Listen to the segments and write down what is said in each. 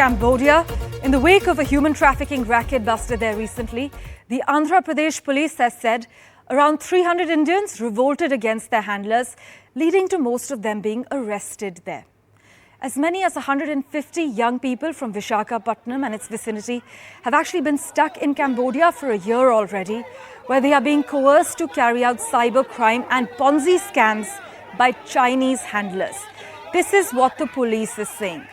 Cambodia. In the wake of a human trafficking racket busted there recently, the Andhra Pradesh police has said around 300 Indians revolted against their handlers, leading to most of them being arrested there. As many as 150 young people from Visakhapatnam and its vicinity have actually been stuck in Cambodia for a year already, where they are being coerced to carry out cyber crime and Ponzi scams by Chinese handlers. This is what the police is saying.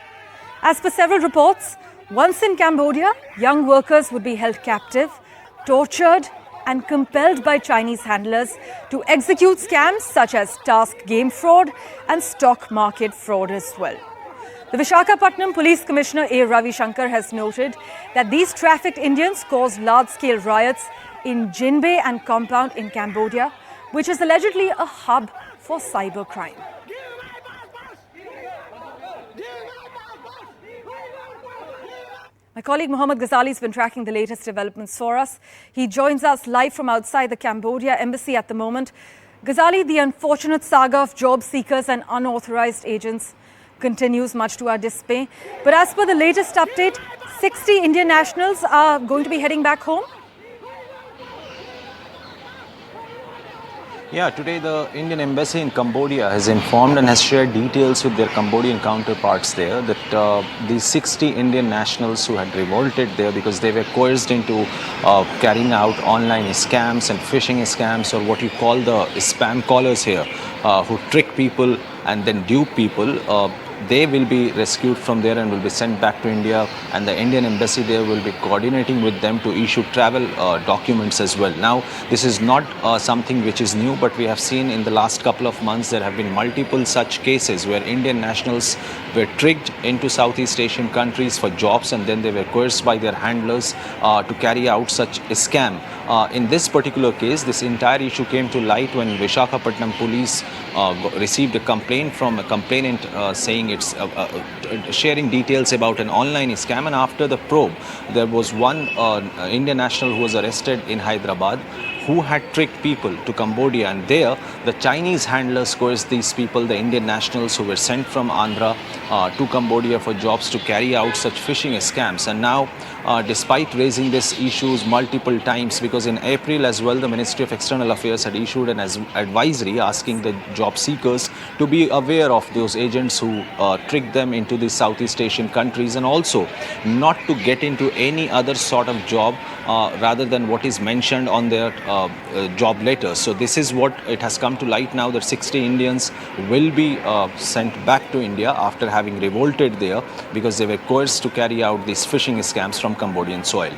As per several reports, once in Cambodia, young workers would be held captive, tortured and compelled by Chinese handlers to execute scams such as task game fraud and stock market fraud as well. The Visakhapatnam Police Commissioner A. Ravi Shankar has noted that these trafficked Indians caused large-scale riots in Jinbei and compound in Cambodia, which is allegedly a hub for cybercrime. My colleague Mohammed Ghazali has been tracking the latest developments for us. He joins us live from outside the Cambodia embassy at the moment. Ghazali, the unfortunate saga of job seekers and unauthorized agents continues, much to our dismay. But as per the latest update, 60 Indian nationals are going to be heading back home. Yeah, today the Indian Embassy in Cambodia has informed and has shared details with their Cambodian counterparts there that these 60 Indian nationals who had revolted there because they were coerced into carrying out online scams and phishing scams, or what you call the spam callers here, who trick people and then dupe people, they will be rescued from there and will be sent back to India, and the Indian embassy there will be coordinating with them to issue travel documents as well. Now, this is not something which is new, but we have seen in the last couple of months there have been multiple such cases where Indian nationals were tricked into Southeast Asian countries for jobs, and then they were coerced by their handlers to carry out such a scam. In this particular case, this entire issue came to light when Visakhapatnam police received a complaint from a complainant saying it's sharing details about an online scam, and after the probe, there was one Indian national who was arrested in Hyderabad who had tricked people to Cambodia, and there the Chinese handlers coerced these people, the Indian nationals who were sent from Andhra to Cambodia for jobs, to carry out such phishing scams. And now, despite raising these issues multiple times, because in April as well the Ministry of External Affairs had issued an advisory asking the job seekers to be aware of those agents who trick them into the Southeast Asian countries, and also not to get into any other sort of job rather than what is mentioned on their job letters. So this is what it has come to light now, that 60 Indians will be sent back to India after having revolted there because they were coerced to carry out these phishing scams from Cambodian soil.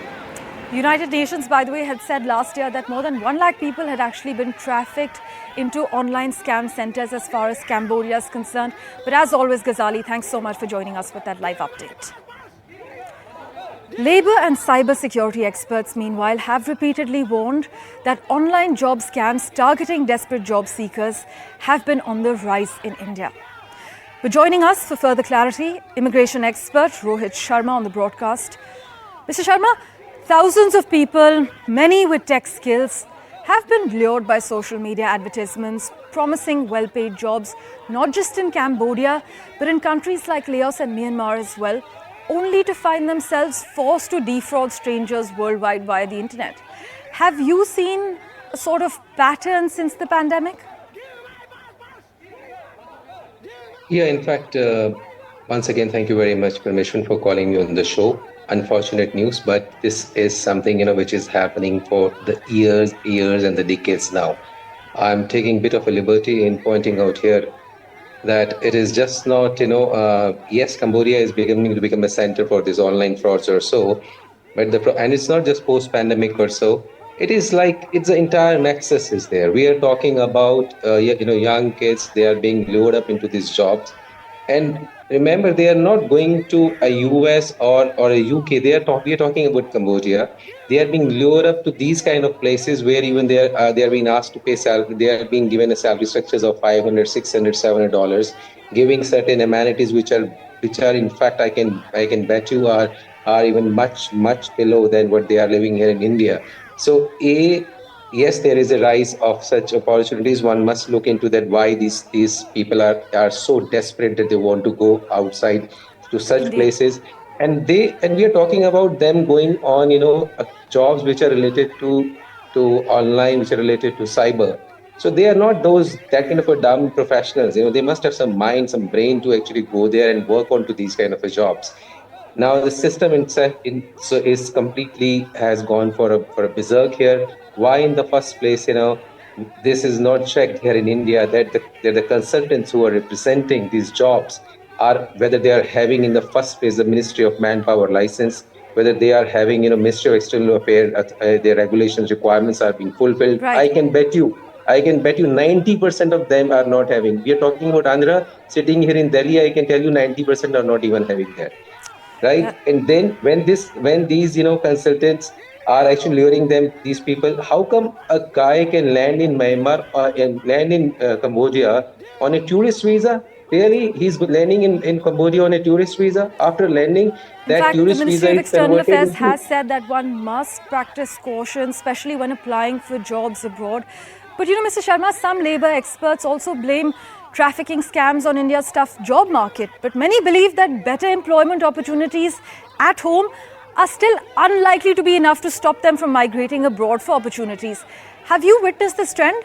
The United Nations, by the way, had said last year that more than 1 lakh people had actually been trafficked into online scam centers as far as Cambodia is concerned. But as always, Ghazali, thanks so much for joining us with that live update. Labour and cybersecurity experts, meanwhile, have repeatedly warned that online job scams targeting desperate job seekers have been on the rise in India. But joining us for further clarity, immigration expert Rohit Sharma on the broadcast. Mr. Sharma, thousands of people, many with tech skills, have been lured by social media advertisements promising well-paid jobs, not just in Cambodia, but in countries like Laos and Myanmar as well, only to find themselves forced to defraud strangers worldwide via the internet. Have you seen a sort of pattern since the pandemic? Yeah, in fact, once again, thank you very much, Permission, for calling me on the show. Unfortunate news, but this is something, which is happening for the years and the decades now. I'm taking a bit of a liberty in pointing out here that it is just not, yes, Cambodia is beginning to become a center for these online frauds or so, but and it's not just post-pandemic or so. It is like it's the entire nexus is there. We are talking about, young kids. They are being lured up into these jobs, and remember, they are not going to a US or a UK. We are talking about Cambodia. They are being lured up to these kind of places where even they are being asked to pay salary. They are being given a salary structures of $500, $600, $700, giving certain amenities which are in fact I can bet you are even much below than what they are living here in India. So yes, there is a rise of such opportunities. One must look into that, why these people are so desperate that they want to go outside to such Indeed. places. And we are talking about them going on, jobs which are related to online, which are related to cyber. So they are not those that kind of a dumb professionals. They must have some mind, some brain to actually go there and work onto these kind of a jobs. Now the system itself so is completely has gone for a berserk here. Why in the first place, this is not checked here in India that the consultants who are representing these jobs are whether they are having in the first place the Ministry of Manpower license, whether they are having Ministry of External Affairs, their regulations requirements are being fulfilled. Right. I can bet you 90% of them are not having. We are talking about Andhra, sitting here in Delhi. I can tell you 90% are not even having that, right? And then when these consultants are actually luring them, these people, how come a guy can land in Myanmar or and land in Cambodia on a tourist visa? Really, he's landing in Cambodia on a tourist visa. After landing, In that fact, the tourist Ministry visa of is External converted Affairs into. has said that one must practice caution, especially when applying for jobs abroad. But Mr. Sharma, some labour experts also blame trafficking scams on India's tough job market. But many believe that better employment opportunities at home are still unlikely to be enough to stop them from migrating abroad for opportunities. Have you witnessed this trend?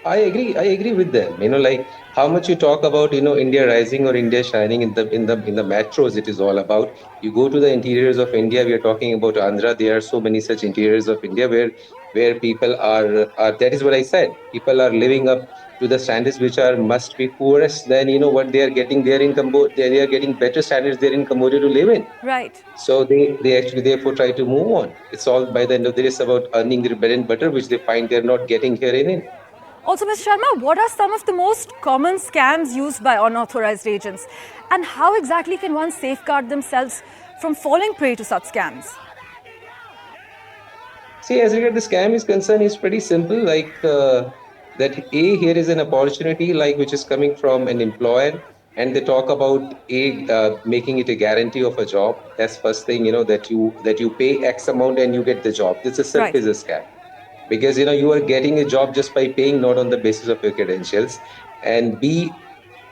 I agree with them. Like how much you talk about, India rising or India shining in the metros, it is all about. You go to the interiors of India, we are talking about Andhra. There are so many such interiors of India where people are that is what I said. People are living up to the standards which are must be poorest than what they are getting there in Cambodia. They are getting better standards there in Cambodia to live in. Right. So they actually therefore try to move on. It's all by the end of the day, it's about earning their bread and butter, which they find they're not getting here in. Also, Mr. Sharma, what are some of the most common scams used by unauthorized agents? And how exactly can one safeguard themselves from falling prey to such scams? See, as regard the scam is concerned, it's pretty simple. Like that, here is an opportunity like which is coming from an employer, and they talk about making it a guarantee of a job. That's first thing, that you pay X amount and you get the job. This itself Right. is a scam, because you are getting a job just by paying, not on the basis of your credentials, and B,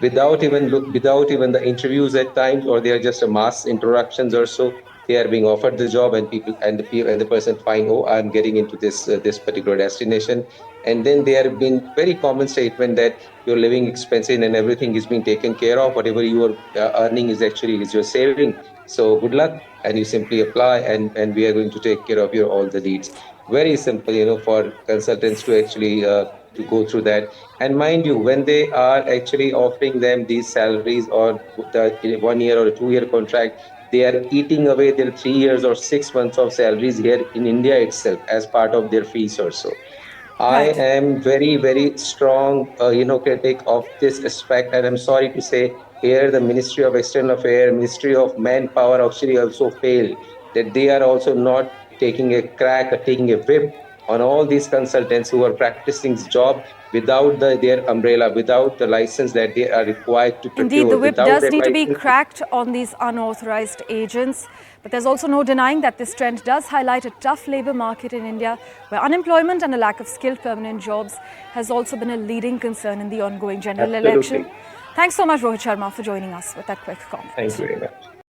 without even the interviews at times, or they are just a mass introductions or so. They are being offered the job, and the person find, oh, I'm getting into this particular destination, and then there have been very common statement that your living expenses and everything is being taken care of. Whatever you are earning is your saving. So good luck, and you simply apply, and we are going to take care of your all the needs. Very simple, for consultants to actually to go through that. And mind you, when they are actually offering them these salaries or the 1 year or a 2 year contract, they are eating away their 3 years or 6 months of salaries here in India itself as part of their fees or so. I Right. am very, very strong, critic of this aspect, and I'm sorry to say here the Ministry of External Affairs, Ministry of Manpower actually also failed. That they are also not taking a crack or taking a whip on all these consultants who are practicing this job without their umbrella, without the license that they are required to Indeed, procure, the whip without does that need to be license. cracked on these unauthorized agents. But there's also no denying that this trend does highlight a tough labour market in India, where unemployment and a lack of skilled permanent jobs has also been a leading concern in the ongoing general election. Absolutely. Thanks so much, Rohit Sharma, for joining us with that quick comment. Thank you very much.